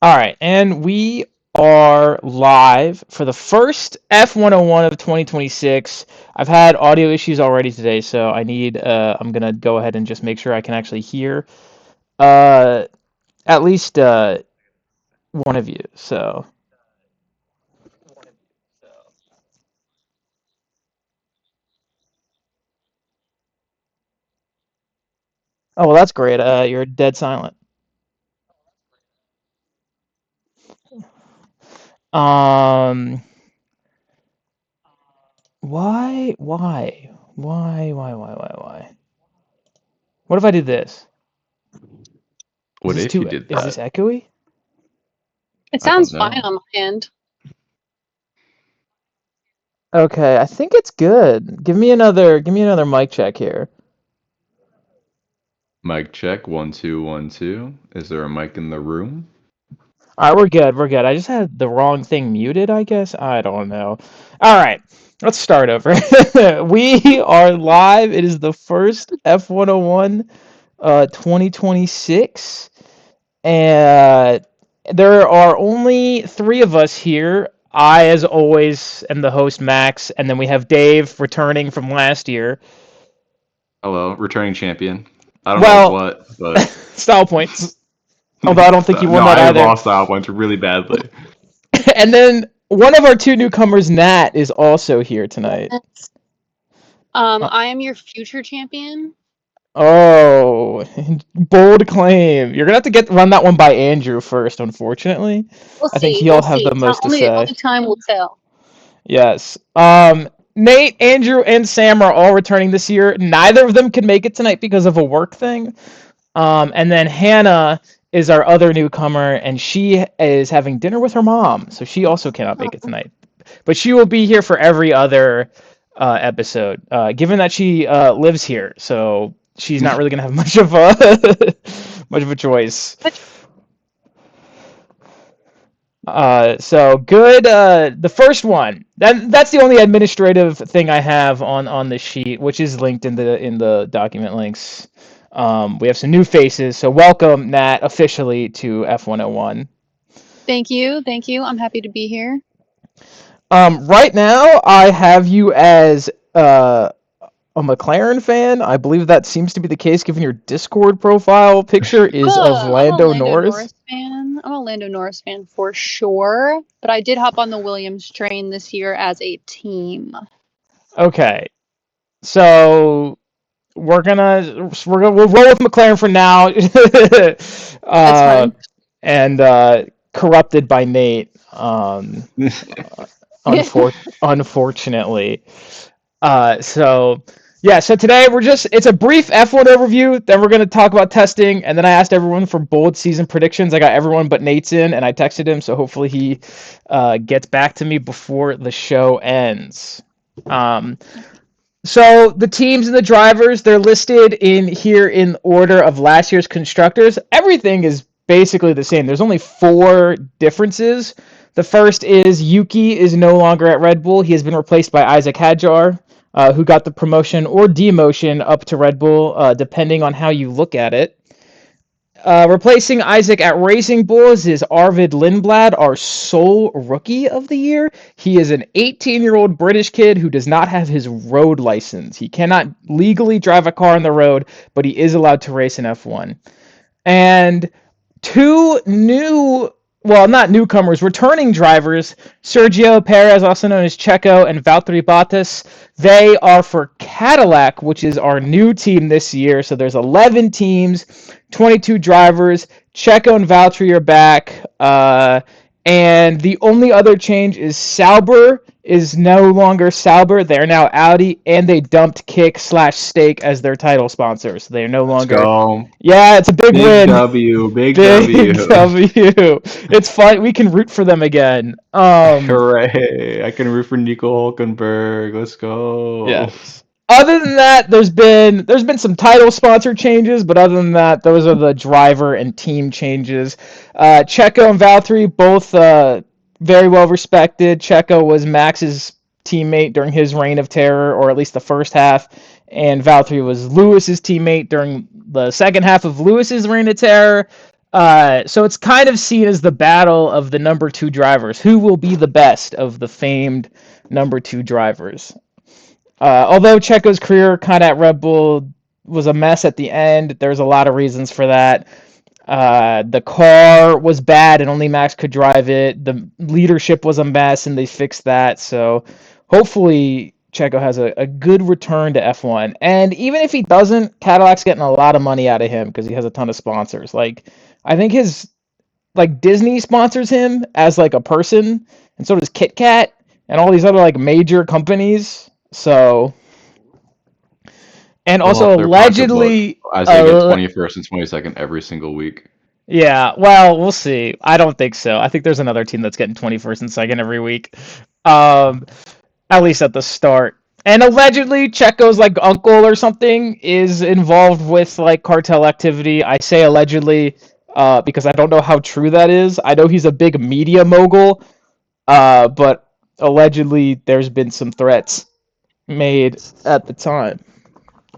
All right, and we are live for the first F101 of 2026. I've had audio issues already today, so I'm gonna go ahead and just make sure I can actually hear uh, at least one of you. So, oh well, that's great. You're dead silent. Um, why? What if I did this? Is What this if you too? did Is this that? echoey? It I don't sounds fine know. on my end. Okay, I think it's good. Give me another mic check here. Mic check, 1 2 1 2. Is there a mic in the room? All right, we're good. We're good. I just had the wrong thing muted, I guess. I don't know. All right, let's start over. We are live. It is the first F101 2026. And there are only three of us here. I, as always, am the host, Max, and then we have Dave returning from last year. Hello, returning champion. I don't know of Well, what, but style points. Although I don't think you no, won that I either. lost that one really badly. And then one of our two newcomers, Nat, is also here tonight. Yes. Uh, I am your future champion. oh, bold claim. You're gonna have to run that one by Andrew first, unfortunately. We'll I think see. he'll We'll have see. the most to say. Only time will tell. Yes. Nate, Andrew, and Sam are all returning this year. Neither of them could make it tonight because of a work thing. And then Hannah is our other newcomer, and she is having dinner with her mom, so she also cannot make it Oh, tonight. But she will be here for every other episode, given that she lives here, so she's not really gonna have much of a much of a choice. but So good. The first one. That's the only administrative thing I have on the sheet, which is linked in the document links. We have some new faces, so welcome Nat officially to F101. thank you. Thank you. I'm happy to be here. Right now I have you as a McLaren fan. I believe that seems to be the case given your Discord profile picture is of I'm a Lando Lando Norris. Norris fan. I'm a Lando Norris fan for sure. But I did hop on the Williams train this year as a team. Okay, so we'll roll with McLaren for now. That's uh, fine. and corrupted by Nate. Unfortunately. So yeah, so today it's a brief F1 overview, then we're going to talk about testing, and then I asked everyone for bold season predictions. I got everyone but Nate's in, and I texted him, so hopefully he gets back to me before the show ends. Um, so the teams and the drivers, they're listed in here in order of last year's constructors. Everything is basically the same. There's only four differences. The first is Yuki is no longer at Red Bull. He has been replaced by Isaac Hadjar, who got the promotion or demotion up to Red Bull, depending on how you look at it. Replacing Isaac at Racing Bulls is Arvid Lindblad, our sole rookie of the year. He is an 18-year-old British kid who does not have his road license. He cannot legally drive a car on the road, but he is allowed to race in F1. And two new, well, not newcomers, returning drivers, Sergio Perez, also known as Checo, and Valtteri Bottas. They are for Cadillac, which is our new team this year. So there's 11 teams, 22 drivers. Checo and Valtteri are back. And the only other change is Sauber is no longer Sauber. They're now Audi, and they dumped Kick/Stake as their title sponsor. So they are no Let's longer. go. Yeah, it's a big Big win. W, big Big W. W. It's fun. We can root for them again. Hooray. I can root for Nico Hulkenberg. Let's go. Yes. Other than that, there's been some title sponsor changes, but other than that, those are the driver and team changes. Checo and Valtteri both very well respected. Checo was Max's teammate during his reign of terror, or at least the first half, and Valtteri was Lewis's teammate during the second half of Lewis's reign of terror. So it's kind of seen as the battle of the number 2 drivers. Who will be the best of the famed number 2 drivers? Although Checo's career kind of at Red Bull was a mess at the end, there's a lot of reasons for that. The car was bad and only Max could drive it. The leadership was a mess and they fixed that. So hopefully Checo has a good return to F1. And even if he doesn't, Cadillac's getting a lot of money out of him because he has a ton of sponsors. Like, I think his, like, Disney sponsors him as like a person, and so does Kit Kat and all these other like major companies. So, and also Well, their allegedly, pocketbook as they get 21st and 22nd every single week. yeah, well, we'll see. I don't think so. I think there's another team that's getting 21st and 2nd every week. At least at the start. And allegedly Checo's like uncle or something is involved with like cartel activity. I say allegedly because I don't know how true that is. I know he's a big media mogul, but allegedly there's been some threats made at the time.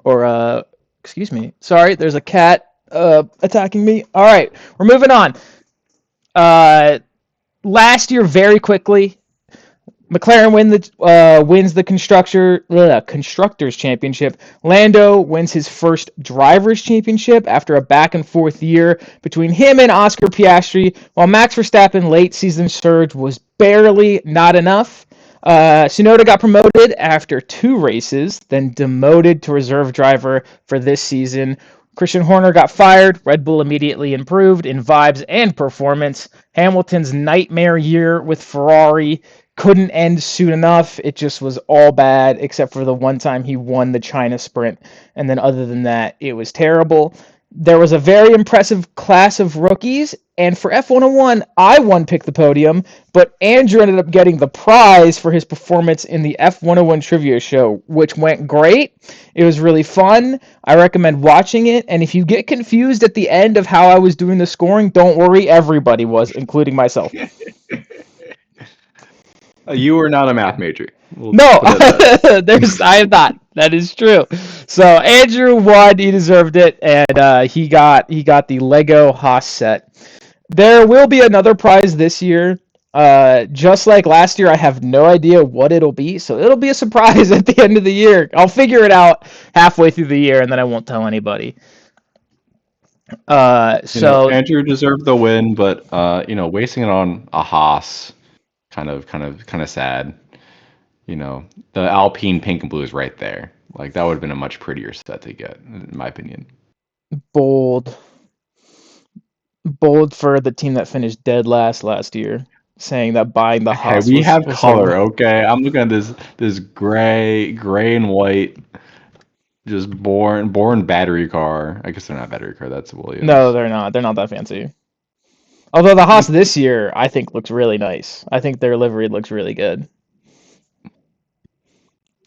Or excuse me. Sorry, there's a cat attacking me. All right, we're moving on. Last year, very quickly, McLaren wins the Constructors Championship. Lando wins his first Drivers' Championship after a back-and-forth year between him and Oscar Piastri, while Max Verstappen late season surge was barely not enough. Tsunoda got promoted after 2 races, then demoted to reserve driver for this season. Christian Horner got fired. Red Bull immediately improved in vibes and performance. Hamilton's nightmare year with Ferrari couldn't end soon enough. It just was all bad, except for the one time he won the China sprint. And then other than that, it was terrible. There was a very impressive class of rookies, and for F101, I picked the podium, but Andrew ended up getting the prize for his performance in the F101 trivia show, which went great. It was really fun. I recommend watching it, and if you get confused at the end of how I was doing the scoring, don't worry, everybody was, including myself. You were not a math major. No, I am not. That is true. So Andrew won. He deserved it, and he got the Lego Haas set. There will be another prize this year. Just like last year, I have no idea what it'll be, so it'll be a surprise at the end of the year. I'll figure it out halfway through the year, and then I won't tell anybody. Andrew deserved the win, but wasting it on a Haas, kind of sad. The Alpine pink and blue is right there. Like, that would have been a much prettier set to get, in my opinion. Bold for the team that finished dead last year, saying that buying the Haas. We have color, okay? I'm looking at this gray and white, just born battery car. I guess they're not battery car. That's Williams. No, they're not. They're not that fancy. Although the Haas this year, I think, looks really nice. I think their livery looks really good.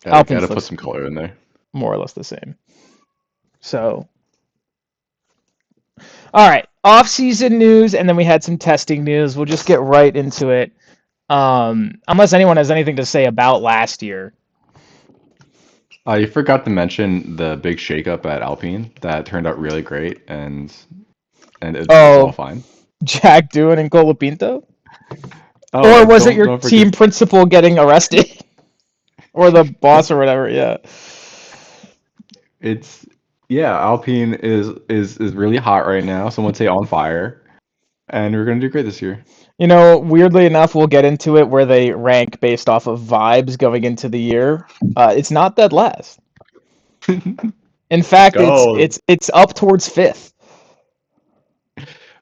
Gotta put some color in there. More or less the same. So, all right, off-season news, and then we had some testing news. We'll just get right into it. Unless anyone has anything to say about last year. You forgot to mention the big shakeup at Alpine that turned out really great, and it's all fine. Jack Doohan and Colapinto? Or was it your team principal getting arrested? Or the boss or whatever, yeah. Alpine is really hot right now. Some would say on fire. And we're going to do great this year. Weirdly enough, we'll get into it where they rank based off of vibes going into the year. It's not dead last. In fact, it's up towards 5th.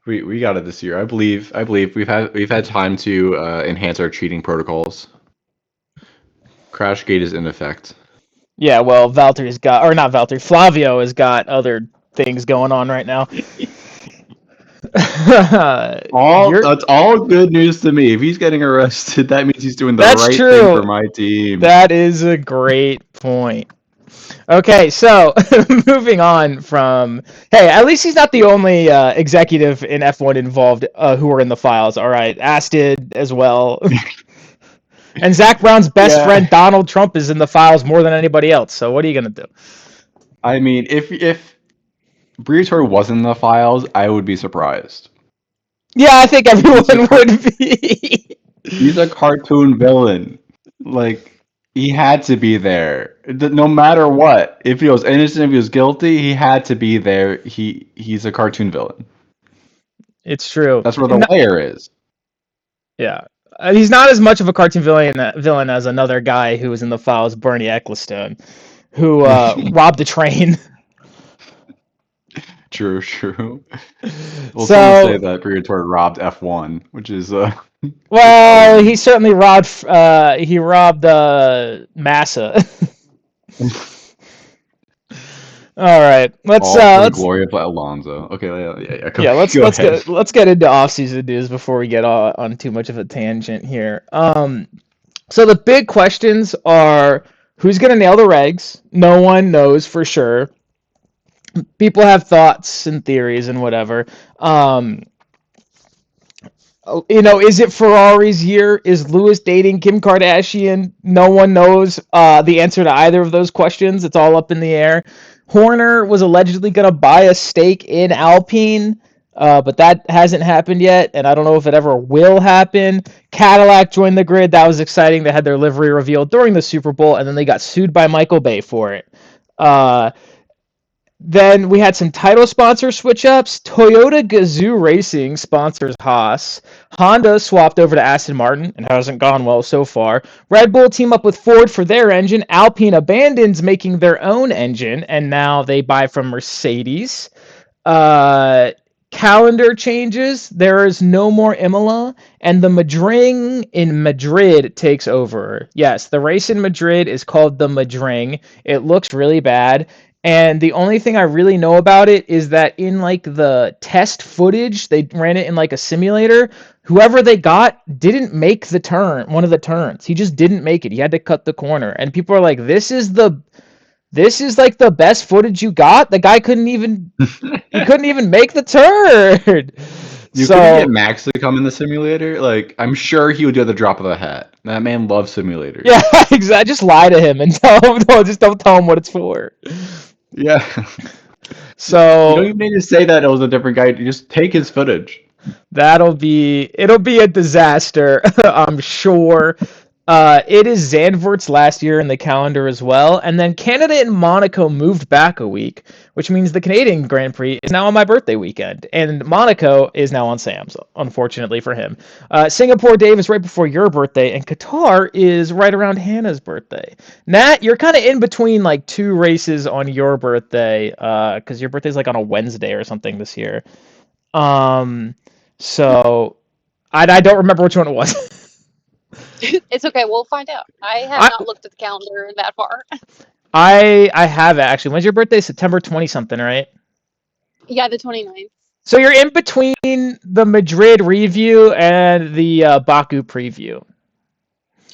We got it this year. I believe we've had time to enhance our cheating protocols. Crashgate is in effect. Yeah, well, Flavio has got other things going on right now. That's all good news to me. If he's getting arrested, that means he's doing the right thing for my team. That is a great point. Okay, so moving on from... Hey, at least he's not the only executive in F1 involved who are in the files. All right, Astid as well. And Zach Brown's best friend, Donald Trump, is in the files more than anybody else. So what are you going to do? I mean, if Briatore was in the files, I would be surprised. Yeah, I think everyone He's a would be. he's a cartoon villain. Like he had to be there. No matter what. If he was innocent, if he was guilty, he had to be there. He's a cartoon villain. It's true. That's where the layer is. Yeah. He's not as much of a cartoon villain as another guy who was in the files, Bernie Ecclestone, who robbed a train. True, true. Well, some would say So, that Purgatory robbed F1, which is well, he irony. certainly robbed Massa. All right, All for the let's glory of Alonso. Okay, yeah. Go, yeah, let's go let's ahead. get into offseason news before we get on too much of a tangent here. So the big questions are who's going to nail the regs? No one knows for sure. People have thoughts and theories and whatever. Um, is it Ferrari's year? Is Lewis dating Kim Kardashian? No one knows the answer to either of those questions. It's all up in the air. Horner was allegedly going to buy a stake in Alpine, but that hasn't happened yet, and I don't know if it ever will happen. Cadillac joined the grid. That was exciting. They had their livery revealed during the Super Bowl, and then they got sued by Michael Bay for it. Uh, then we had some title sponsor switch ups. Toyota Gazoo Racing sponsors Haas. Honda swapped over to Aston Martin and hasn't gone well so far. Red Bull team up with Ford for their engine. Alpine abandons making their own engine and now they buy from Mercedes. Uh, Calendar changes. There is no more Imola, and the Madring in Madrid takes over. Yes, the race in Madrid is called the Madring. It looks really bad. And the only thing I really know about it is that in like the test footage, they ran it in like a simulator. Whoever they got didn't make the turn, one of the turns. He just didn't make it. He had to cut the corner. And people are like, this is like the best footage you got. The guy couldn't even make the turn. You couldn't get So Max to come in the simulator? Like, I'm sure he would do at the drop of a hat. That man loves simulators. yeah, exactly. Just lie to him and tell him. No, just don't tell him what it's for. Yeah. You don't So even need to say that it was a different guy. You just take his footage. it'll be a disaster. I'm sure. It is Zandvoort's last year in the calendar as well, and then Canada and Monaco moved back a week, which means the Canadian Grand Prix is now on my birthday weekend, and Monaco is now on Sam's, unfortunately for him. Singapore, Dave, is right before your birthday, and Qatar is right around Hannah's birthday. Nat, you're kind of in between like two races on your birthday, because your birthday's like on a Wednesday or something this year. Um, so I don't remember which one it was. It's okay. We'll find out. I have I not looked at the calendar that far. I have it actually. When's your birthday? September 20 something, right? Yeah, the 29th. So you're in between the Madrid review and the Baku preview.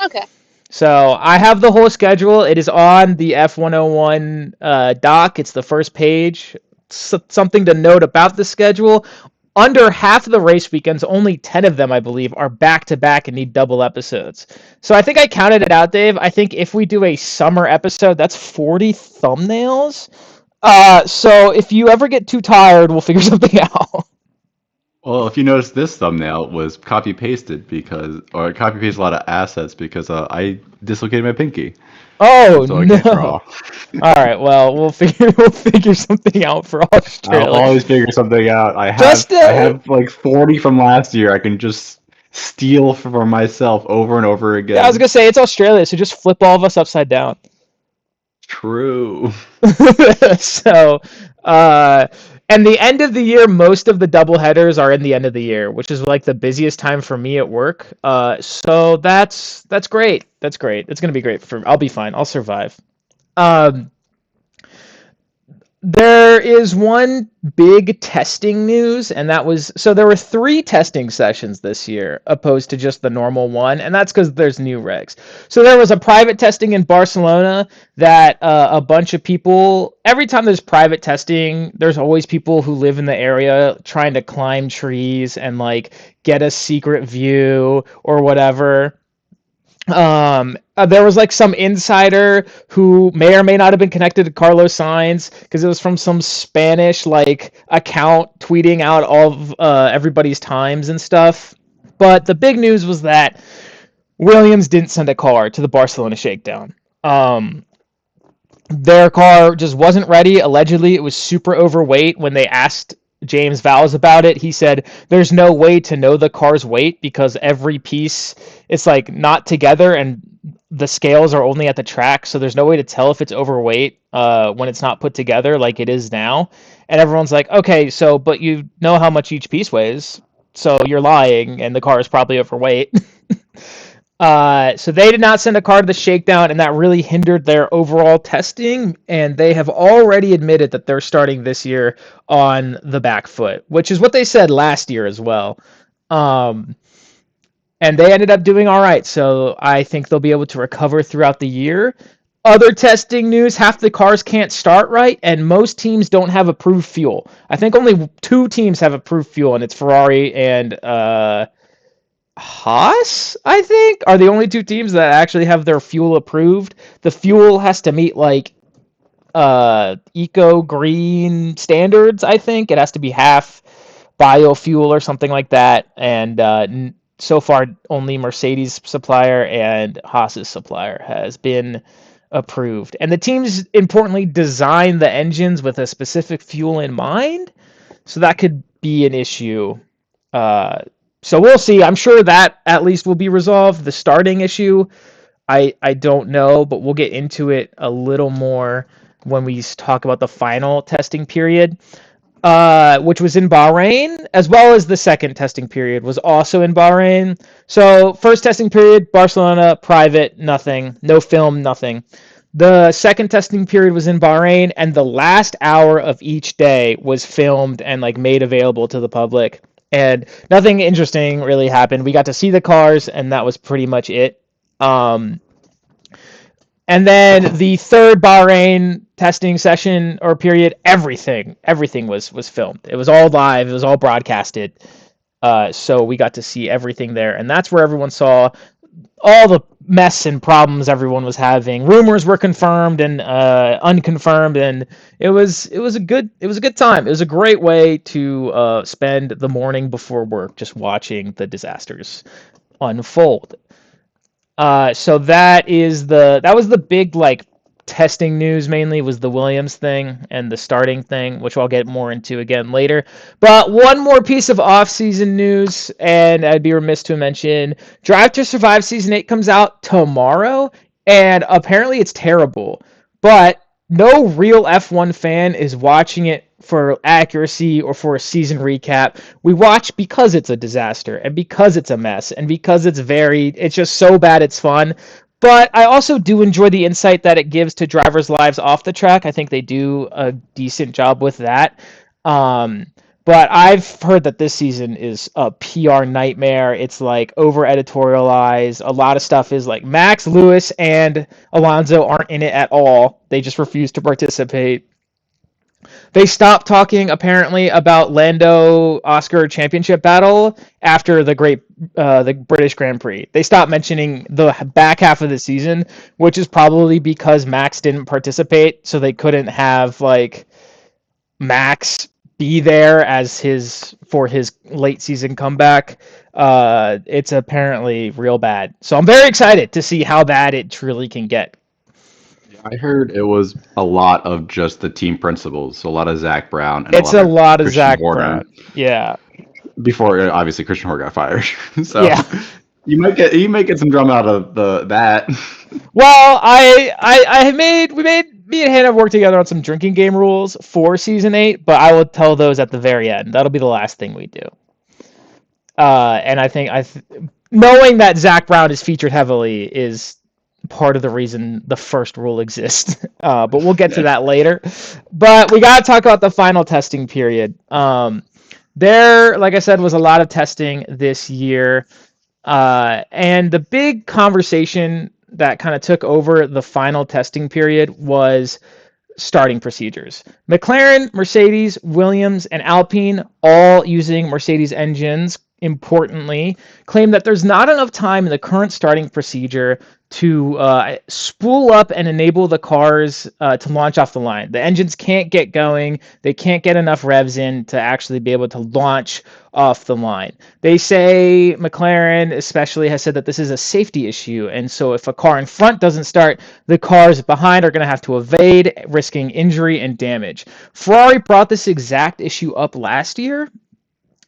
Okay. So I have the whole schedule. It is on the F101 doc. It's the first page. Something to note about the schedule. Under half of the race weekends, only 10 of them, I believe, are back-to-back and need double episodes. So I think I counted it out, Dave. I think if we do a summer episode, that's 40 thumbnails. So if you ever get too tired, we'll figure something out. Well, if you notice, this thumbnail was copy pasted or copy pasted a lot of assets because I dislocated my pinky, Oh so I can't no! draw. All right, well we'll figure something out for I'll Australia. always figure something out. Just I have like 40 from last year. I can just steal for myself over and over yeah, I was again. gonna say it's Australia, so just flip all of us upside down. True. So, uh, and the end of the year, most of the double headers are in the end of the year, which is like the busiest time for me at work. So that's great. That's great. It's gonna be great for. I'll be fine. I'll survive. Um, There is one big testing news, and that was so there were 3 testing sessions this year, opposed to just the normal one, and that's because there's new regs. So there was a private testing in Barcelona that a bunch of people. Every time there's private testing, there's always people who live in the area trying to climb trees and like get a secret view or whatever. There was like some insider who may or may not have been connected to Carlos Sainz because it was from some Spanish like account tweeting out all of everybody's times and stuff. But the big news was that Williams didn't send a car to the Barcelona shakedown. Their car just wasn't ready. Allegedly, it was super overweight. When they asked James Vowles about it, he said there's no way to know the car's weight because every piece it's like not together and the scales are only at the track, so there's no way to tell if it's overweight when it's not put together like it is now. And everyone's like, okay, so but you know how much each piece weighs, so you're lying, and the car is probably overweight. So they did not send a car to the shakedown, and that really hindered their overall testing. And they have already admitted that they're starting this year on the back foot, which is what they said last year as well. And they ended up doing all right. So I think they'll be able to recover throughout the year. Other testing news, half the cars can't start right, and most teams don't have approved fuel. I think only 2 teams have approved fuel, and it's Ferrari and Haas, I think, are the only 2 teams that actually have their fuel approved. The fuel has to meet like eco green standards, I think. It has to be half biofuel or something like that. And so far, only Mercedes supplier and Haas's supplier has been approved. And the teams, importantly, design the engines with a specific fuel in mind. So that could be an issue. So we'll see. I'm sure that at least will be resolved. The starting issue, I don't know, but we'll get into it a little more when we talk about the final testing period, which was in Bahrain, as well as the second testing period was also in Bahrain. So first testing period, Barcelona, private, nothing, no film, nothing. The second testing period was in Bahrain, and the last hour of each day was filmed and like made available to the public. And nothing interesting really happened. We got to see the cars, and that was pretty much it. And then the third Bahrain testing session or period, everything was filmed. It was all live. It was all broadcasted. So we got to see everything there, and that's where everyone saw all the mess and problems everyone was having. Rumors were confirmed and unconfirmed, and it was a good time. It was a great way to spend the morning before work, just watching the disasters unfold. So that was the big like testing news. Mainly was the Williams thing and the starting thing, which I'll get more into again later. But one more piece of off-season news, and I'd be remiss to mention Drive to Survive Season 8 comes out tomorrow, and apparently it's terrible. But no real F1 fan is watching it for accuracy or for a season recap. We watch because it's a disaster and because it's a mess and because it's just so bad it's fun. But I also do enjoy the insight that it gives to drivers' lives off the track. I think they do a decent job with that. But I've heard that this season is a PR nightmare. It's like over editorialized. A lot of stuff is like Max, Lewis, and Alonso aren't in it at all. They just refuse to participate. They stopped talking apparently about Lando Oscar championship battle after the British Grand Prix. They stopped mentioning the back half of the season, which is probably because Max didn't participate, so they couldn't have like Max be there as for his late season comeback. It's apparently real bad. So I'm very excited to see how bad it truly can get. I heard it was a lot of just the team principals, so a lot of Zach Brown and It's a lot of Christian Zach Horner. Brown. Yeah. Before obviously Christian Horner got fired, so Yeah. you might get some drama out of that. Well, me and Hannah worked together on some drinking game rules for season 8, but I will tell those at the very end. That'll be the last thing we do. And I think knowing that Zach Brown is featured heavily is part of the reason the first rule exists. But we'll get to that later. But we got to talk about the final testing period. There, like I said, was a lot of testing this year. And the big conversation that kind of took over the final testing period was starting procedures. McLaren, Mercedes, Williams, and Alpine all using Mercedes engines importantly, claimed that there's not enough time in the current starting procedure to spool up and enable the cars to launch off the line. The engines can't get going. They can't get enough revs in to actually be able to launch off the line. They say McLaren especially has said that this is a safety issue, and so if a car in front doesn't start, the cars behind are going to have to evade, risking injury and damage. Ferrari brought this exact issue up last year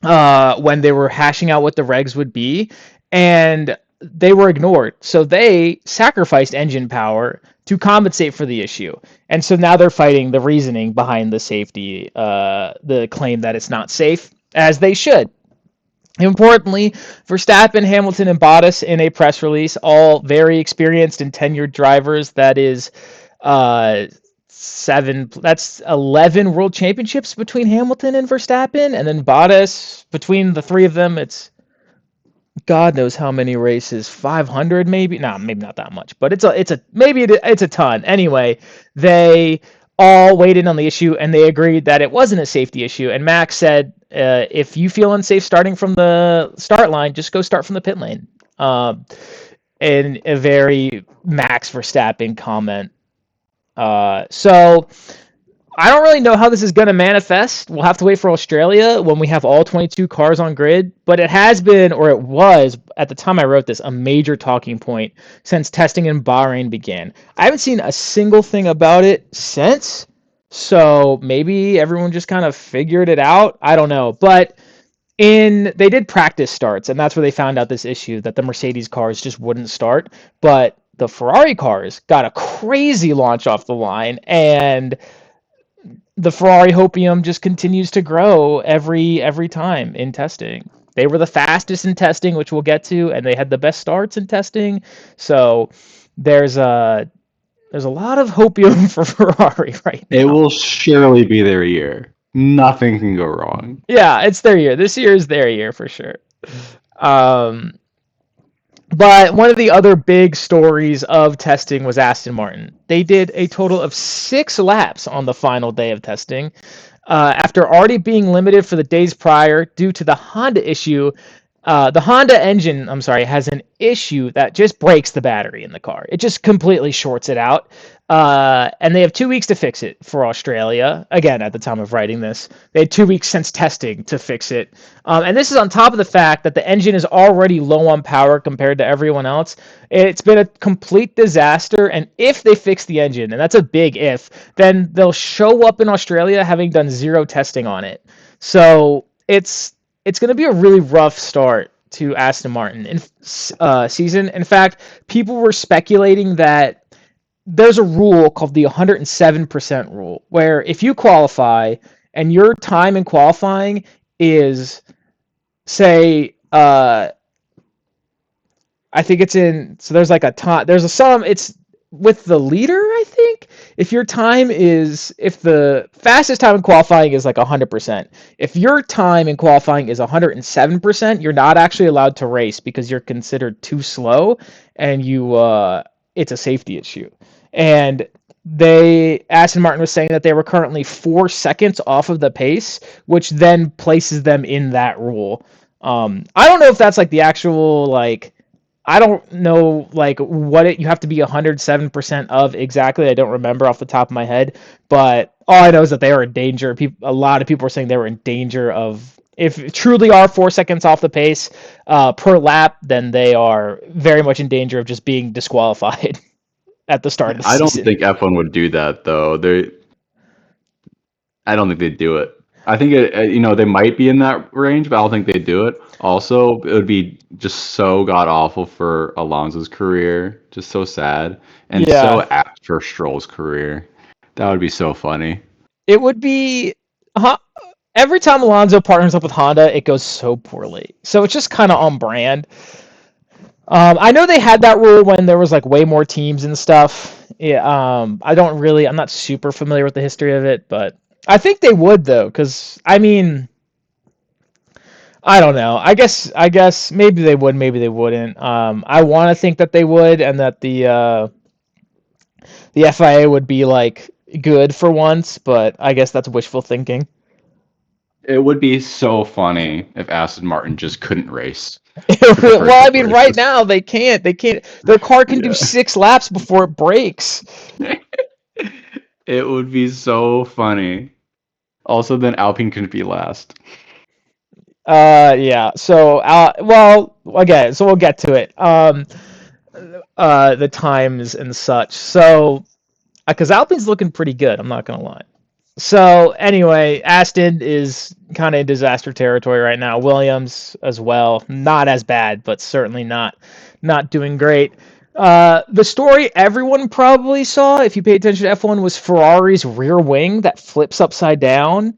when they were hashing out what the regs would be, and they were ignored. So they sacrificed engine power to compensate for the issue. And so now they're fighting the reasoning behind the safety, the claim that it's not safe, as they should. Importantly, Verstappen, Hamilton, and Bottas in a press release, all very experienced and tenured drivers. That is that's 11 world championships between Hamilton and Verstappen, and then Bottas, between the three of them, it's God knows how many races, 500 maybe. No, maybe not that much, but it's a ton. Anyway, they all weighed in on the issue and they agreed that it wasn't a safety issue. And Max said, if you feel unsafe starting from the start line, just go start from the pit lane. In a very Max Verstappen comment. So I don't really know how this is going to manifest. We'll have to wait for Australia when we have all 22 cars on grid. But it has been, or it was, at the time I wrote this, a major talking point since testing in Bahrain began. I haven't seen a single thing about it since. So maybe everyone just kind of figured it out. I don't know. But they did practice starts, and that's where they found out this issue, that the Mercedes cars just wouldn't start. But the Ferrari cars got a crazy launch off the line, and the Ferrari hopium just continues to grow every time in testing. They were the fastest in testing, which we'll get to, and they had the best starts in testing. So there's a lot of hopium for Ferrari right now. It will surely be their year. Nothing can go wrong. Yeah, it's their year. This year is their year for sure. But one of the other big stories of testing was Aston Martin. They did a total of 6 laps on the final day of testing. After already being limited for the days prior due to the Honda issue, the Honda engine, has an issue that just breaks the battery in the car. It just completely shorts it out. And they have 2 weeks to fix it for Australia. Again, at the time of writing this, they had 2 weeks since testing to fix it. And this is on top of the fact that the engine is already low on power compared to everyone else. It's been a complete disaster. And if they fix the engine, and that's a big if, then they'll show up in Australia having done 0 testing on it. So it's going to be a really rough start to Aston Martin season. In fact, people were speculating that there's a rule called the 107% rule, where if you qualify and your time in qualifying is, say, I think it's in, so there's like a time, there's a sum, it's with the leader, I think. If the fastest time in qualifying is like 100%, if your time in qualifying is 107%, you're not actually allowed to race because you're considered too slow, and it's a safety issue. And Aston Martin was saying that they were currently 4 seconds off of the pace, which then places them in that rule. I don't know if that's like the actual, like, I don't know like you have to be 107% of exactly. I don't remember off the top of my head, but all I know is that they are in danger. A lot of people are saying they were in danger of, if truly are 4 seconds off the pace per lap, then they are very much in danger of just being disqualified at the start of the season. I don't think F1 would do that though. I don't think they'd do it. I think they might be in that range, but I don't think they'd do it. Also, it would be just so god awful for Alonso's career, just so sad, and so apt for Stroll's career. That would be so funny. It would be. Every time Alonso partners up with Honda, it goes so poorly. So it's just kind of on brand. I know they had that rule when there was like way more teams and stuff. Yeah, I'm not super familiar with the history of it, but I think they would though, because I mean, I don't know. I guess maybe they would, maybe they wouldn't. I want to think that they would, and that the FIA would be like good for once, but I guess that's wishful thinking. It would be so funny if Aston Martin just couldn't race for the first Well, I couple mean, right races. now they can't. They can't. Their car can do Yeah. 6 laps before it breaks. It would be so funny. Also, then Alpine couldn't be last. Yeah. So, well, again, so we'll get to it. The times and such. So, because Alpine's looking pretty good, I'm not gonna lie. So anyway, Aston is kind of in disaster territory right now. Williams as well, not as bad, but certainly not doing great. The story everyone probably saw, if you pay attention to F1, was Ferrari's rear wing that flips upside down.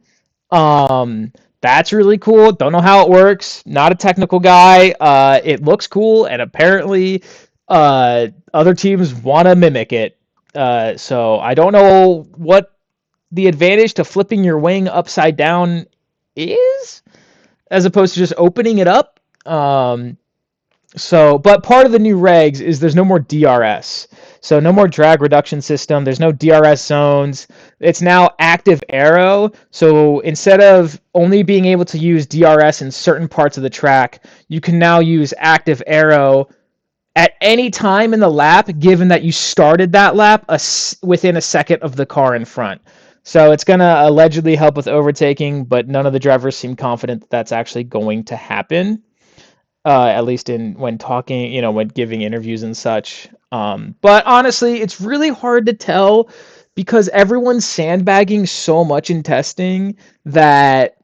That's really cool. Don't know how it works. Not a technical guy. It looks cool, and apparently, other teams want to mimic it. So I don't know what the advantage to flipping your wing upside down is, as opposed to just opening it up. But part of the new regs is there's no more DRS. So no more drag reduction system. There's no DRS zones. It's now active aero. So instead of only being able to use DRS in certain parts of the track, you can now use active aero at any time in the lap, given that you started that lap within a second of the car in front. So it's going to allegedly help with overtaking, but none of the drivers seem confident that that's actually going to happen. At least when talking, when giving interviews and such. But honestly, it's really hard to tell because everyone's sandbagging so much in testing that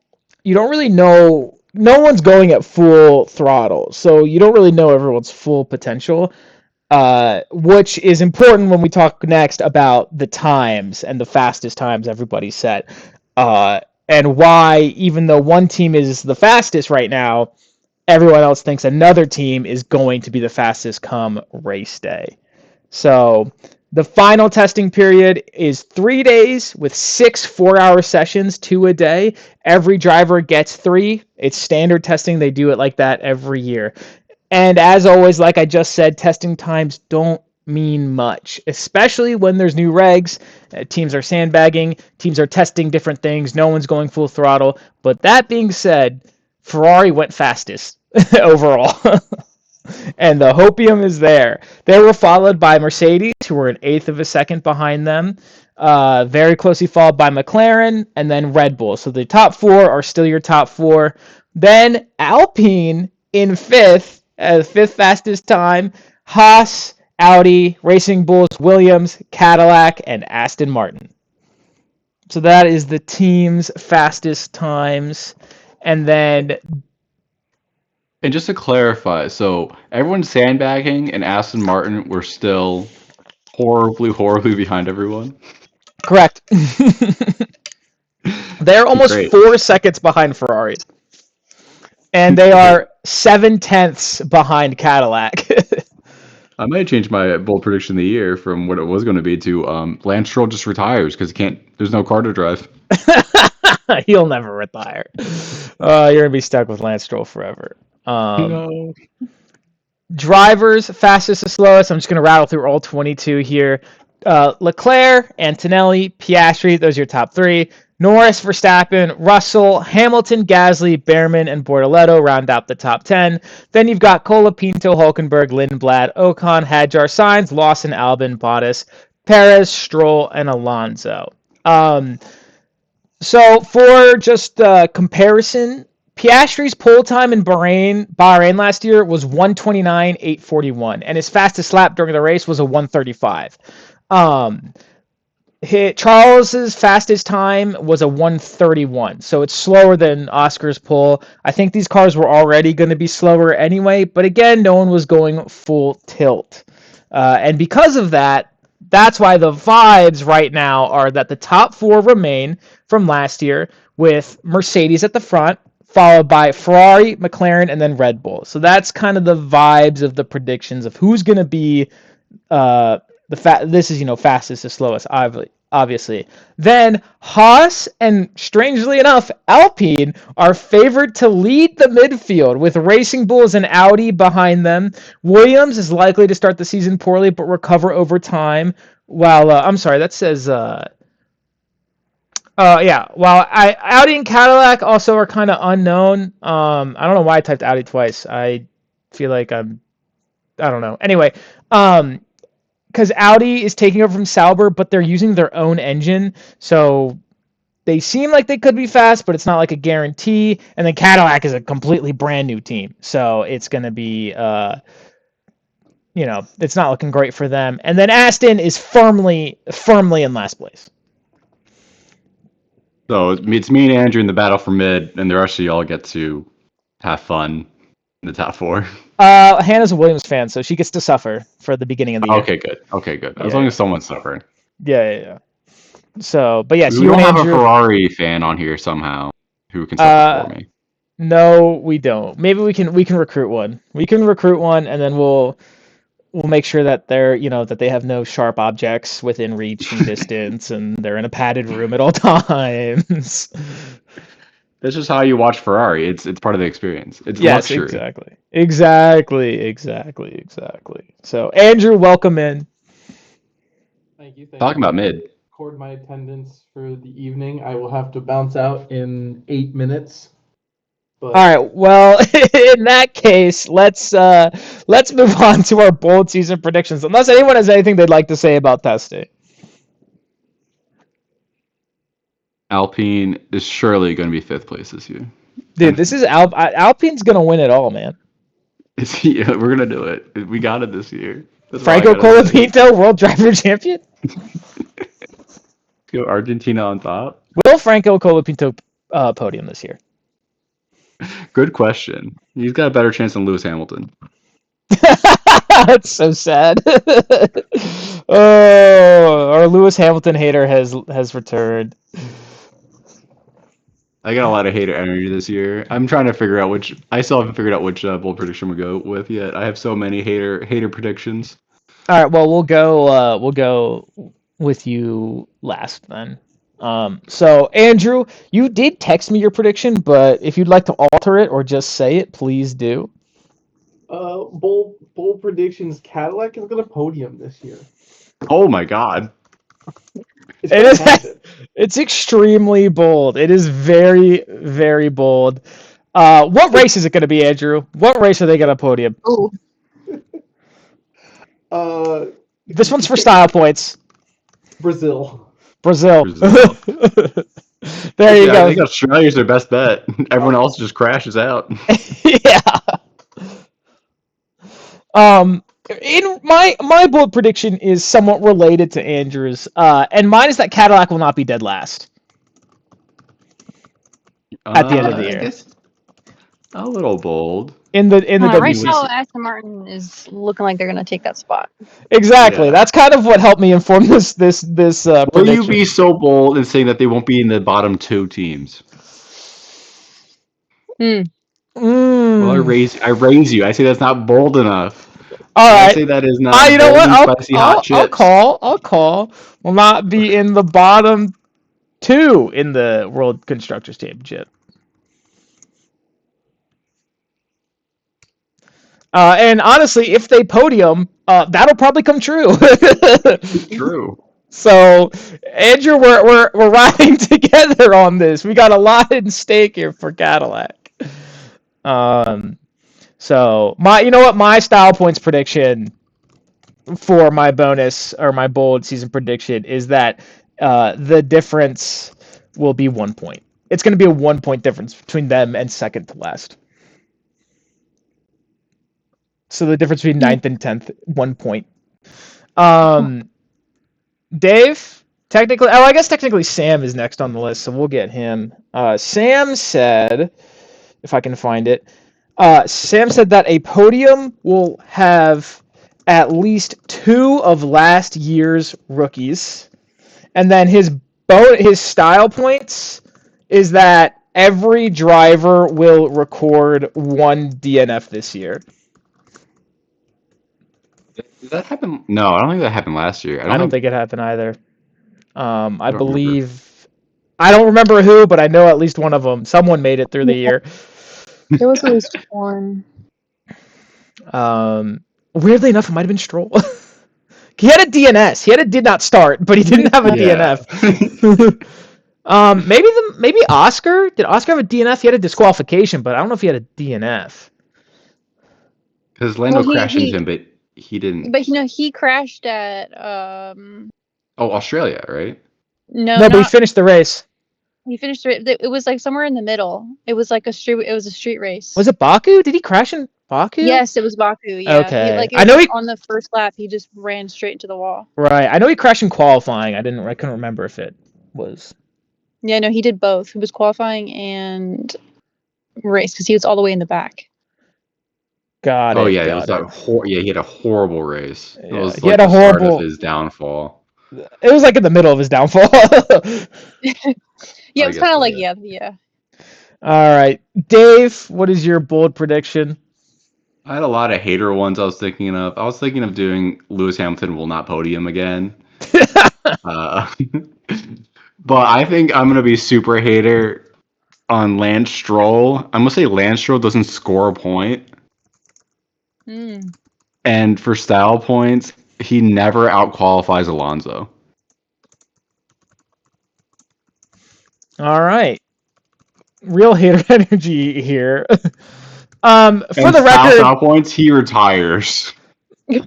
you don't really know. No one's going at full throttle, so you don't really know everyone's full potential, which is important when we talk next about the times and the fastest times everybody set, and why, even though one team is the fastest right now, everyone else thinks another team is going to be the fastest come race day. So the final testing period is 3 days with 6 4-hour sessions, 2 a day. Every driver gets 3. It's standard testing. They do it like that every year. And as always, like I just said, testing times don't mean much, especially when there's new regs. Teams are sandbagging. Teams are testing different things. No one's going full throttle. But that being said, Ferrari went fastest overall. And the hopium is there. They were followed by Mercedes, who were an eighth of a second behind them. Very closely followed by McLaren, and then Red Bull. So the top 4 are still your top 4. Then Alpine in 5th, fifth fastest time. Haas, Audi, Racing Bulls, Williams, Cadillac, and Aston Martin. So that is the team's fastest times. And then... And just to clarify, so everyone's sandbagging and Aston Martin were still horribly behind everyone? Correct. They're almost Great. 4 seconds behind Ferrari. And they are 7/10 behind Cadillac. I might change my bold prediction of the year from what it was going to be to Lance Stroll just retires because there's no car to drive. He'll never retire. You're going to be stuck with Lance Stroll forever. No. Drivers, fastest to slowest. I'm just going to rattle through all 22 here. Leclerc, Antonelli, Piastri, those are your top 3. Norris, Verstappen, Russell, Hamilton, Gasly, Behrman, and Bortoleto round out the top 10. Then you've got Colapinto, Hulkenberg, Lindblad, Ocon, Hadjar, Sainz, Lawson, Albon, Bottas, Perez, Stroll, and Alonso. So for just comparison, Piastri's pole time in Bahrain last year was 1:29.841, and his fastest lap during the race was a 1:35. Charles's fastest time was a 1:31, so it's slower than Oscar's pole. I think these cars were already going to be slower anyway, but again, no one was going full tilt. And because of that, that's why the vibes right now are that the top 4 remain from last year, with Mercedes at the front, followed by Ferrari, McLaren, and then Red Bull. So that's kind of the vibes of the predictions of who's going to be this is, fastest to slowest, obviously. Then Haas and, strangely enough, Alpine are favored to lead the midfield with Racing Bulls and Audi behind them. Williams is likely to start the season poorly but recover over time. While, I'm sorry, that says... Yeah. Well, Audi and Cadillac also are kind of unknown. I don't know why I typed Audi twice. I feel like I don't know. Anyway, because Audi is taking over from Sauber, but they're using their own engine, so they seem like they could be fast, but it's not like a guarantee. And then Cadillac is a completely brand new team, so it's going to be, it's not looking great for them. And then Aston is firmly in last place. So it's me and Andrew in the battle for mid, and the rest of y'all get to have fun in the top 4. Hannah's a Williams fan, so she gets to suffer for the beginning of the year. Okay, good. As long as someone's suffering. Yeah. So, but yes, we don't have a Ferrari fan on here somehow who can suffer for me. No, we don't. Maybe we can recruit one. We can recruit one, and then we'll make sure that that they have no sharp objects within reach and distance, and they're in a padded room at all times. That's just how you watch Ferrari. It's part of the experience. It's luxury. Exactly. So, Andrew, welcome in. Thank you. Talking about mid. Record my attendance for the evening. I will have to bounce out in 8 minutes. But... All right. Well, in that case, let's move on to our bold season predictions. Unless anyone has anything they'd like to say about testing. Alpine is surely going to be 5th place this year. Dude, this is Alpine's going to win it all, man. We're going to do it. We got it this year. Franco Colapinto, world driver champion? Go Argentina on top. Will Franco Colapinto podium this year? Good question. He's got a better chance than Lewis Hamilton. That's so sad. Oh, our Lewis Hamilton hater has returned. I got a lot of hater energy this year. I'm trying to figure out which. I still haven't figured out which bold prediction we go with yet. I have so many hater predictions. All right. Well, we'll go with you last then. So Andrew, you did text me your prediction, but if you'd like to alter it or just say it, please do. Bold predictions. Cadillac is going to podium this year. Oh my God! It's extremely bold. It is very, very bold. What race is it going to be, Andrew? What race are they going to podium? Ooh. This one's for style points. Brazil. There you go. I think Australia's their best bet. Everyone else just crashes out. Yeah. In my bold prediction is somewhat related to Andrew's, and mine is that Cadillac will not be dead last at the end of the year. I guess a little bold. In the right now, Aston Martin is looking like they're going to take that spot. Exactly. Yeah. That's kind of what helped me inform this prediction. Will you be so bold in saying that they won't be in the bottom 2 teams? Well, I raise you. I say that's not bold enough. All right. I say that is not. You know what? I'll call. Will not be in the bottom 2 in the World Constructors Championship. And honestly, if they podium, that'll probably come true. True. So, Andrew, we're riding together on this. We got a lot at stake here for Cadillac. So my style points prediction for my bonus or my bold season prediction is that the difference will be 1 point. It's going to be a 1 point difference between them and second to last. So the difference between 9th and 10th, 1 point. Dave, I guess technically Sam is next on the list, so we'll get him. Sam said, if I can find it, Sam said that a podium will have at least 2 of last year's rookies, and then his style points is that every driver will record 1 DNF this year. Did that happen? No, I don't think that happened last year. I don't think it happened either. I believe I don't remember who, but I know at least one of them. Someone made it through the year. There was at least one. Weirdly enough, it might have been Stroll. He had a DNS. He did not start, but he didn't have a DNF. Maybe Oscar. Did Oscar have a DNF? He had a disqualification, but I don't know if he had a DNF. Because Lando Well, crashed into him, but he didn't. But he crashed at Oh, Australia, right? no, No, but he not finished the race. he finished it was like somewhere in the middle. It was like a street race. Was it Baku? Did he crash in Baku? Yes, it was Baku. Yeah, Okay. it I was know like he on the first lap. He just ran straight into the wall. right. I know he crashed in qualifying. I couldn't remember if it was. Yeah, no, he did both. He was qualifying and race because he was all the way in the back. Got Oh it. yeah, it was Got it. yeah, he had a horrible race. It Yeah, was he like had a the start of horrible. his downfall. It was like in the middle of his downfall. Yeah, I it was guess kind of so, like yeah. All right, Dave. What is your bold prediction? I had a lot of hater ones I was thinking of. I was thinking of doing Lewis Hamilton will not podium again. Uh, but I think I'm gonna be super hater on Lance Stroll. I'm gonna say Lance Stroll doesn't score a point, Mm. and for style points, he never outqualifies Alonso. All right, real hater energy here. For And the record, style points, he retires.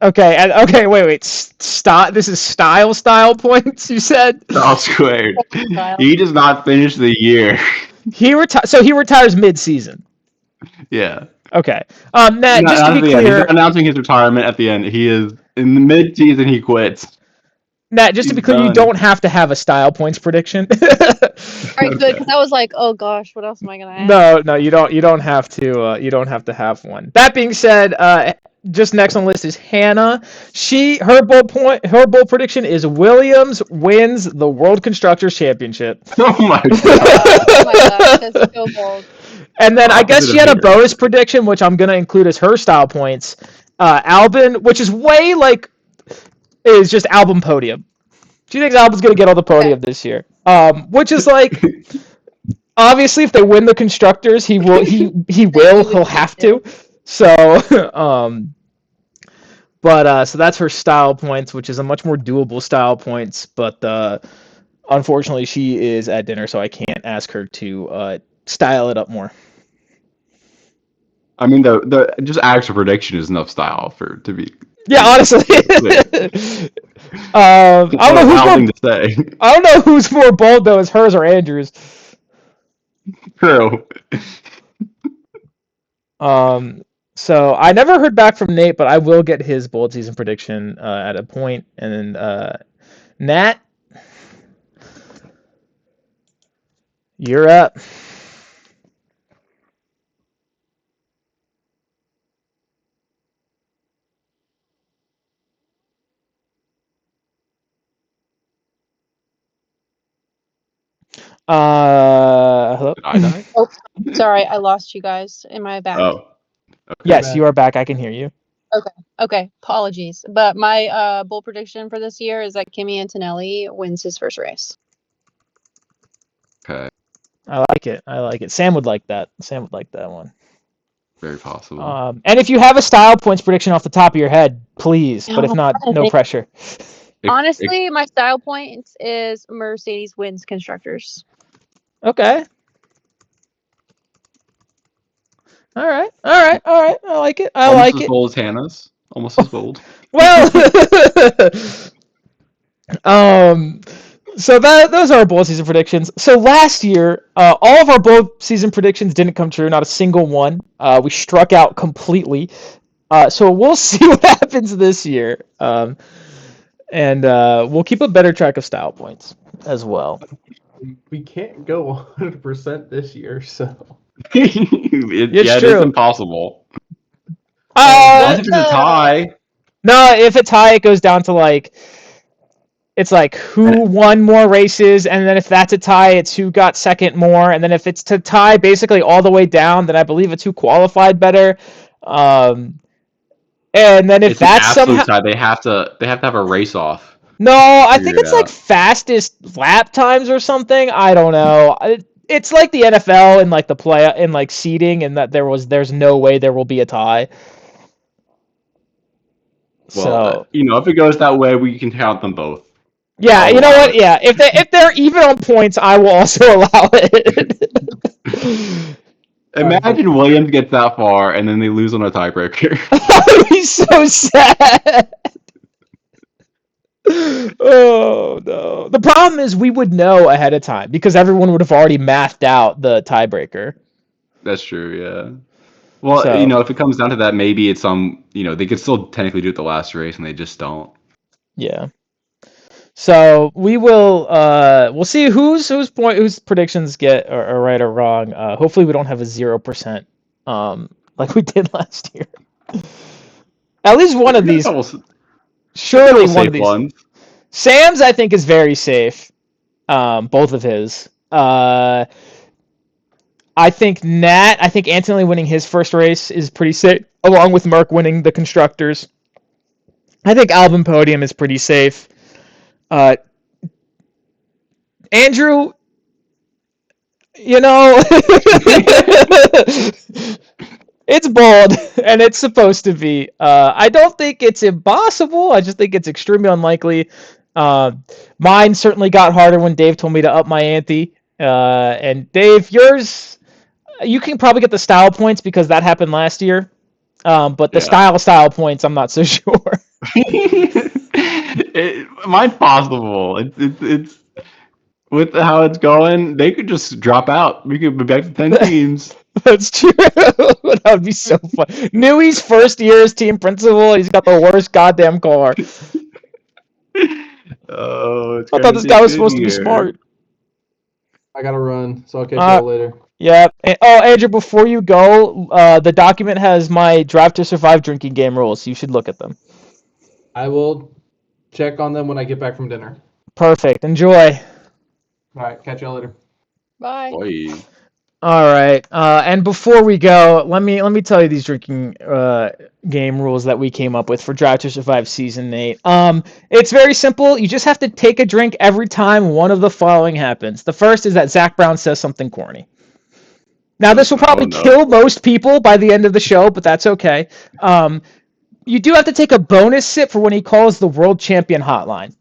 okay, wait. Stop. This is style points. You said Style squared. Style. He does not finish the year. so he retires mid-season. Yeah. Okay. Matt, just to Not be at the end. He's clear, not announcing his retirement at the end. He is in the mid-season. He quits. Matt, just to be He's clear, you done. don't have to have a style points prediction. All right, good. Because I was like, oh gosh, what else am I gonna ask? No, you don't. You don't have to. You don't have to have one. That being said, just next on the list is Hannah. Her bold prediction is Williams wins the World Constructors Championship. Oh my god. Oh my gosh, that's so bold. And then I guess Opposite she of had a hater. bonus prediction, which I'm gonna include as her style points. Albin, which is way is just Albin podium. She thinks Albin's gonna get all the podium this year. Which is like. Obviously, if they win the constructors, he will. He'll have to. So, so that's her style points, which is a much more doable style points. But unfortunately, she is at dinner, so I can't ask her to style it up more. I mean, the just actual prediction is enough style to be. Yeah, honestly. I don't know who's thing more. to say. I don't know who's more bold though, is hers or Andrew's. True. So I never heard back from Nate, but I will get his bold season prediction at a point. And then Nat, you're up. Hello. Did I die? Oh, sorry, I lost you guys. Am I back? Oh. Okay. Yes, you are back. I can hear you. Okay, apologies. But my bold prediction for this year is that Kimi Antonelli wins his first race. Okay. I like it. Sam would like that. Sam would like that one. Very possible. And if you have a style points prediction off the top of your head, please. But if not, no pressure. Honestly, my style points is Mercedes wins constructors. Okay. All right. I like it. Almost as bold as Hannah's. Almost as bold. Well, so those are our bold season predictions. So last year, all of our bold season predictions didn't come true. Not a single one. We struck out completely. So we'll see what happens this year. And we'll keep a better track of style points as well. We can't go 100% this year, so. It's true. impossible. Uh, Unless it's a tie. No, if it's high, it goes down to it's like who won more races, and then if that's a tie, it's who got second more, and then if it's to tie basically all the way down, then I believe it's who qualified better. And then if It's that's an absolute somehow tie. They have to have a race off. no, I think Figure it it's like out. fastest lap times or something. I don't know. It's like the NFL and like the play in like seeding, and that there's no way there will be a tie. Well, So if it goes that way, we can count them both. Yeah, I'll you know allow what? it. Yeah, if they're even on points, I will also allow it. Imagine Williams gets that far and then they lose on a tiebreaker. That would be so sad. Oh no. The problem is we would know ahead of time because everyone would have already mathed out the tiebreaker. That's true, yeah. Well, So if it comes down to that, maybe it's they could still technically do it the last race and they just don't. yeah. So we'll see whose predictions get are right or wrong. Hopefully we don't have a 0% like we did last year. At least one of We got these, a surely couple one of safe these. ones. Sam's I think is very safe. Both of his. I think Anthony winning his first race is pretty safe, along with Merck winning the constructors. I think Albon podium is pretty safe. Andrew, it's bold, and it's supposed to be. I don't think it's impossible. I just think it's extremely unlikely. Mine certainly got harder when Dave told me to up my ante. And Dave, yours, you can probably get the style points because that happened last year. But the Yeah. style points, I'm not so sure. Mine's possible. It's with how it's going, they could just drop out. We could be back to 10 teams. That's true. That would be so fun. Newey's first year as team principal. He's got the worst goddamn car. Oh, it's I thought gonna this be guy was good supposed to be here. smart. I gotta run, so I'll catch y'all later. Yeah. Oh, Andrew, before you go, the document has my Drive to Survive drinking game rules. You should look at them. I will check on them when I get back from dinner. Perfect. Enjoy. All right, catch y'all later. Bye. Boy. All right. And before we go, let me tell you these drinking game rules that we came up with for Drive to Survive Season 8. It's very simple. You just have to take a drink every time one of the following happens. The first is that Zach Brown says something corny. Now, this will probably kill most people by the end of the show, but that's okay. You do have to take a bonus sip for when he calls the World Champion Hotline.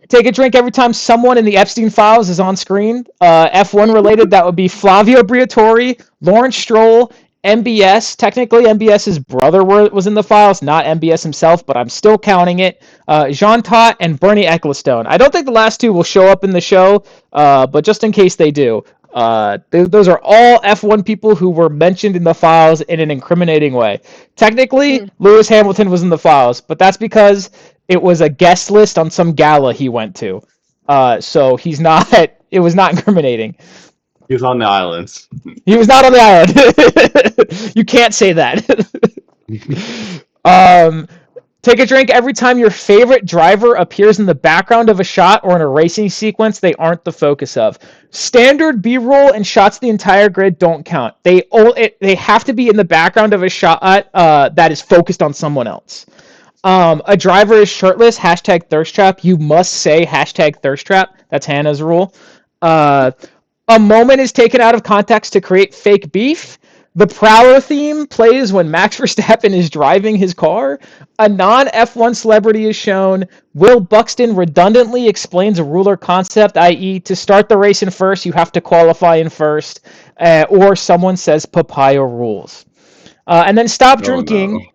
Take a drink every time someone in the Epstein files is on screen. F1 related, that would be Flavio Briatore, Lawrence Stroll, MBS. Technically, MBS's brother was in the files, not MBS himself, but I'm still counting it. Jean Tott and Bernie Ecclestone. I don't think the last two will show up in the show, but just in case they do. Those are all F1 people who were mentioned in the files in an incriminating way. Technically, Lewis Hamilton was in the files, but that's because it was a guest list on some gala he went to. So he's not. It was not incriminating. He was on the islands. He was not on the island. You can't say that. Take a drink every time your favorite driver appears in the background of a shot or in a racing sequence they aren't the focus of. Standard B-roll and shots the entire grid don't count. They have to be in the background of a shot that is focused on someone else. A driver is shirtless, #thirst trap. You must say #thirst trap. That's Hannah's rule. A moment is taken out of context to create fake beef. The Prowler theme plays when Max Verstappen is driving his car. A non-F1 celebrity is shown. Will Buxton redundantly explains a ruler concept, i.e. to start the race in first, you have to qualify in first. Or someone says papaya rules. And then stop drinking.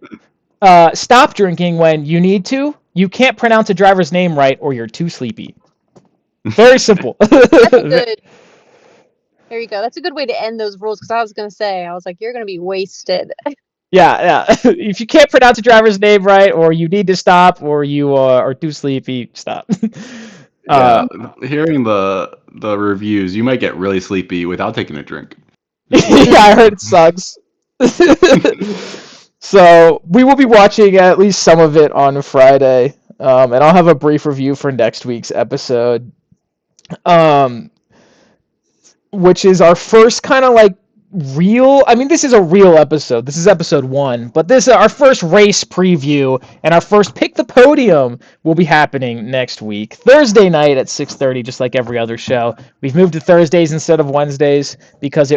No. Stop drinking when you need to. You can't pronounce a driver's name right or you're too sleepy. Very simple. That's a good. There you go. That's a good way to end those rules because I was going to say, I was like, you're going to be wasted. Yeah. If you can't pronounce a driver's name right, or you need to stop, or you are too sleepy, stop. Yeah, hearing the reviews, you might get really sleepy without taking a drink. Yeah, I heard it sucks. So we will be watching at least some of it on Friday, and I'll have a brief review for next week's episode, which is our first kind of like real. I mean, this is a real episode. This is episode 1, but this our first race preview and our first pick the podium will be happening next week, Thursday night at 6:30, just like every other show. We've moved to Thursdays instead of Wednesdays because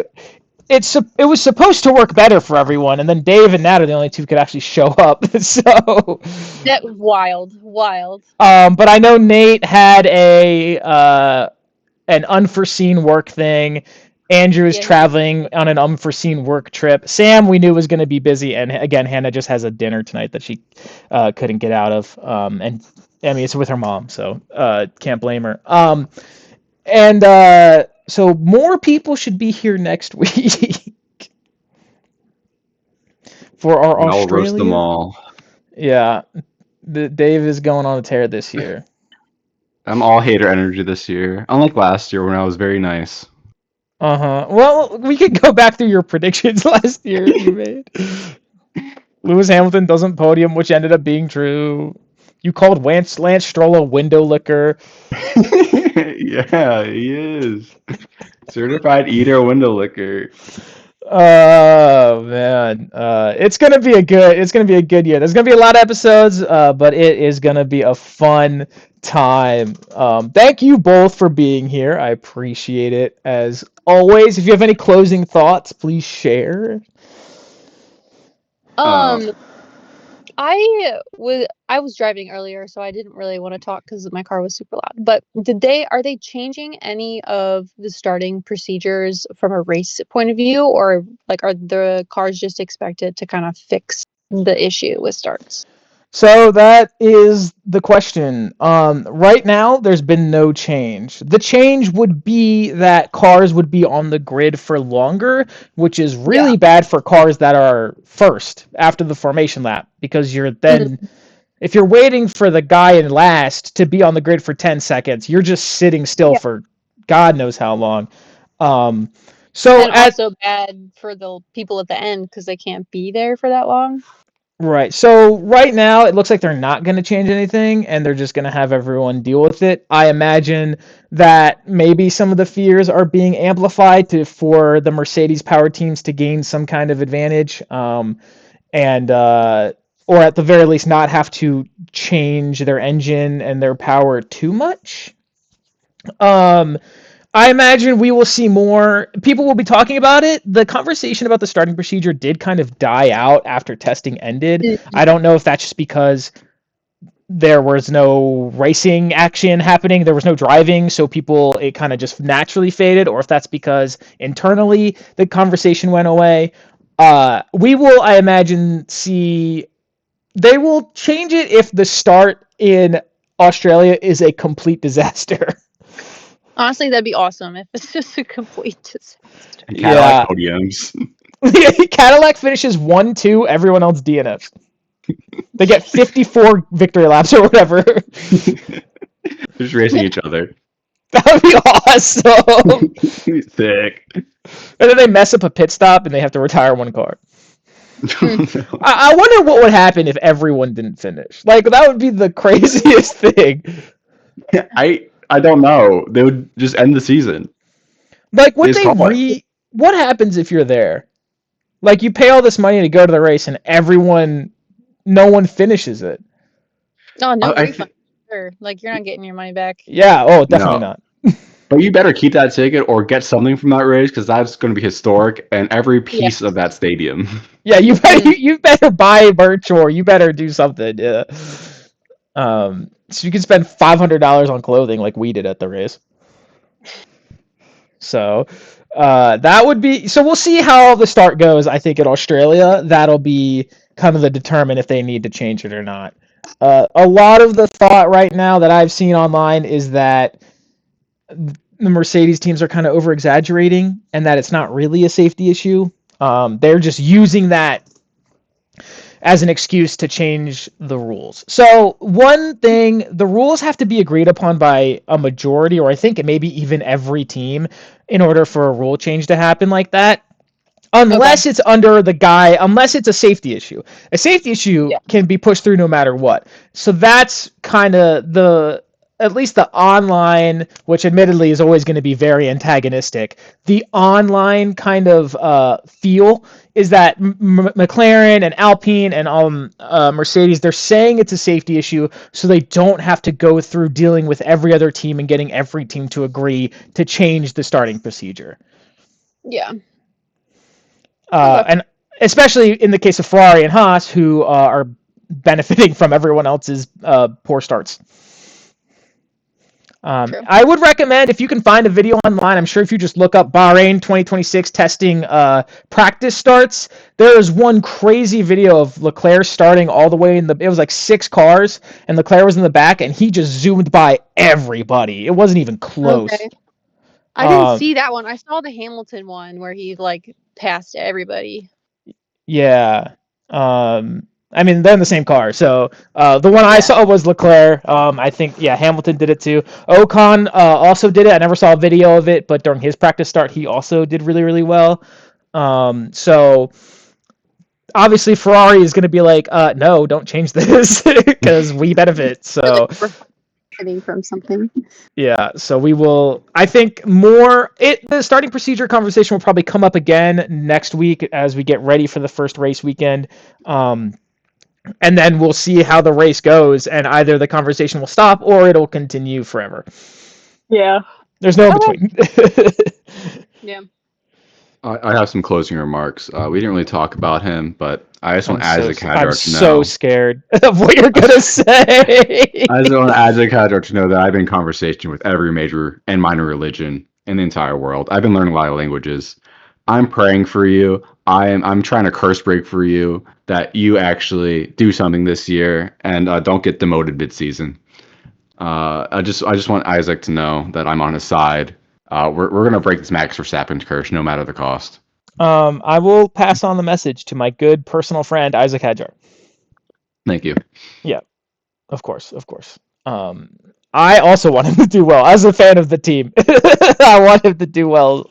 it was supposed to work better for everyone, and then Dave and Nat are the only two who could actually show up. So, That wild. but I know Nate had an unforeseen work thing. Andrew is Yeah, traveling on an unforeseen work trip. Sam, we knew was going to be busy, and again, Hannah just has a dinner tonight that she couldn't get out of. And I mean, it's with her mom, so can't blame her. And so more people should be here next week for our And I'll roast them Australia. all. Yeah, Dave is going on a tear this year. I'm all hater energy this year, unlike last year when I was very nice. Well, we could go back through your predictions last year you made. Lewis Hamilton doesn't podium, which ended up being true. You called Lance Stroll a window licker. Yeah, he is. Certified eater, window licker. Oh man, it's gonna be a good year. There's gonna be a lot of episodes, but it is gonna be a fun time. Thank you both for being here. I appreciate it as always. If you have any closing thoughts, please share. I was driving earlier, so I didn't really want to talk because my car was super loud. But are they changing any of the starting procedures from a race point of view, or like are the cars just expected to kind of fix the issue with starts? So that is the question. Right now, there's been no change. The change would be that cars would be on the grid for longer, which is really bad for cars that are first after the formation lap, because you're then, if you're waiting for the guy in last to be on the grid for 10 seconds, you're just sitting still for God knows how long. And also bad for the people at the end because they can't be there for that long. Right. So right now it looks like they're not going to change anything and they're just going to have everyone deal with it. I imagine that maybe some of the fears are being amplified for the Mercedes power teams to gain some kind of advantage, and or at the very least not have to change their engine and their power too much. I imagine we will see more. People will be talking about it. The conversation about the starting procedure did kind of die out after testing ended. I don't know if that's just because there was no racing action happening, there was no driving, so it kind of just naturally faded, or if that's because internally the conversation went away. We will, I imagine, see. They will change it if the start in Australia is a complete disaster. Honestly, that'd be awesome if it's just a complete disaster. Cadillac podiums. Cadillac finishes 1-2, everyone else DNFs. They get 54 victory laps or whatever. Just racing each other. That would be awesome. Sick. And then they mess up a pit stop and they have to retire one car. I wonder what would happen if everyone didn't finish. Like, that would be the craziest thing. I don't know. They would just end the season. Like, what happens if you're there? Like, you pay all this money to go to the race and no one finishes it. Oh, no refund. Sure. Like, you're not getting your money back. Yeah, definitely not. But you better keep that ticket or get something from that race because that's going to be historic and every piece of that stadium. Yeah, you better buy merch or you better do something. Yeah. So you can spend $500 on clothing like we did at the race. So that would be. So we'll see how the start goes. I think in Australia, that'll be kind of the determine if they need to change it or not. A lot of the thought right now that I've seen online is that the Mercedes teams are kind of over exaggerating and that it's not really a safety issue. They're just using that as an excuse to change the rules. So one thing, the rules have to be agreed upon by a majority, or I think it may be even every team, in order for a rule change to happen like that. Unless it's unless it's a safety issue. A safety issue can be pushed through no matter what. So that's kind of at least the online, which admittedly is always going to be very antagonistic, the online kind of feel is that McLaren and Alpine and Mercedes, they're saying it's a safety issue so they don't have to go through dealing with every other team and getting every team to agree to change the starting procedure. Yeah. And especially in the case of Ferrari and Haas, who are benefiting from everyone else's poor starts. I would recommend, if you can find a video online, I'm sure if you just look up Bahrain 2026 testing practice starts, there is one crazy video of Leclerc starting all the way it was like 6 cars, and Leclerc was in the back, and he just zoomed by everybody. It wasn't even close. Okay. I didn't see that one. I saw the Hamilton one where he like passed everybody. Yeah. I mean, they're in the same car. So the one I saw was Leclerc. I think, Hamilton did it too. Ocon also did it. I never saw a video of it, but during his practice start, he also did really, really well. So obviously Ferrari is going to be like, no, don't change this because we benefit. So from something. Yeah, so we will. I think the starting procedure conversation will probably come up again next week as we get ready for the first race weekend. And then we'll see how the race goes, and either the conversation will stop or it'll continue forever. Yeah. There's no in between. Yeah. I have some closing remarks. We didn't really talk about him, but I just want Isaac Hadjar to know. I'm so scared of what you're going to say. I just want Isaac Hadjar to know that I've been in conversation with every major and minor religion in the entire world. I've been learning a lot of languages. I'm praying for you. I'm trying to curse break for you that you actually do something this year and don't get demoted mid-season. I just want Isaac to know that I'm on his side. We're gonna break this Max Verstappen curse no matter the cost. I will pass on the message to my good personal friend Isaac Hadjar. Thank you. Yeah, of course. I also want him to do well. As a fan of the team, I want him to do well.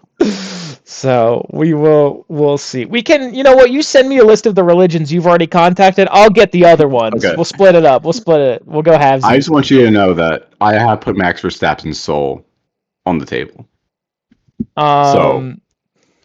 So we'll see. We can, you know what? You send me a list of the religions you've already contacted. I'll get the other ones. Okay. We'll split it up. We'll go halves. I just want you to know that I have put Max Verstappen's soul on the table. So,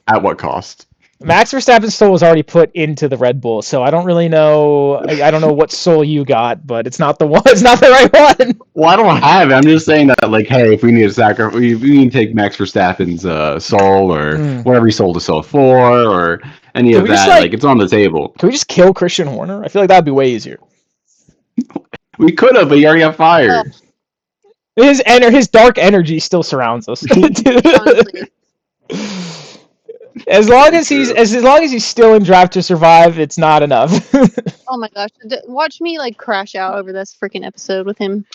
at what cost? Max Verstappen's soul was already put into the Red Bull, so I don't really know. I don't know what soul you got, but it's not the one. It's not the right one. Well, I don't have it. I'm just saying that, like, hey, if we need to sacrifice, we need to take Max Verstappen's soul or whatever he sold his soul for, or any of that. Like, it's on the table. Can we just kill Christian Horner? I feel like that'd be way easier. We could have, but he already got fired. His dark energy still surrounds us. As long as he's still in Drive to Survive, it's not enough. Oh my gosh! Watch me like crash out over this freaking episode with him.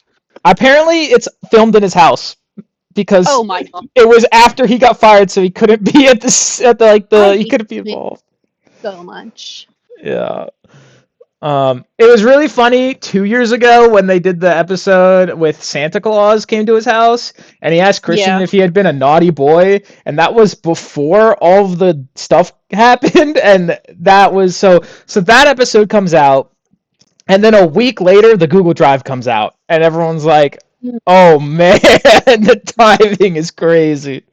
Apparently, it's filmed in his house because it was after he got fired, so he couldn't be he couldn't be involved. So much. Yeah. It was really funny 2 years ago when they did the episode with Santa Claus came to his house and he asked Christian if he had been a naughty boy, and that was before all of the stuff happened, and that was so that episode comes out, and then a week later the Google Drive comes out and everyone's like, oh man, the timing is crazy.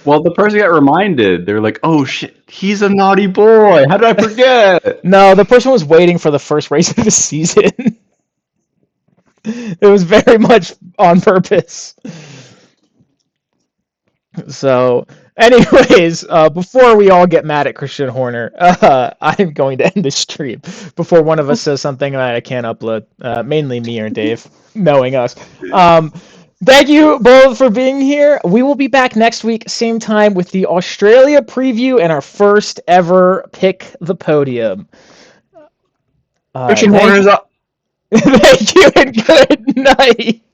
Well, the person got reminded. They're like, oh shit, he's a naughty boy. How did I forget? No, the person was waiting for the first race of the season. It was very much on purpose. So, anyways, before we all get mad at Christian Horner, I'm going to end the stream before one of us says something that I can't upload. Mainly me or Dave, knowing us. Thank you both for being here. We will be back next week, same time, with the Australia preview and our first ever Pick the Podium. Christian Horner's up. Thank you and good night.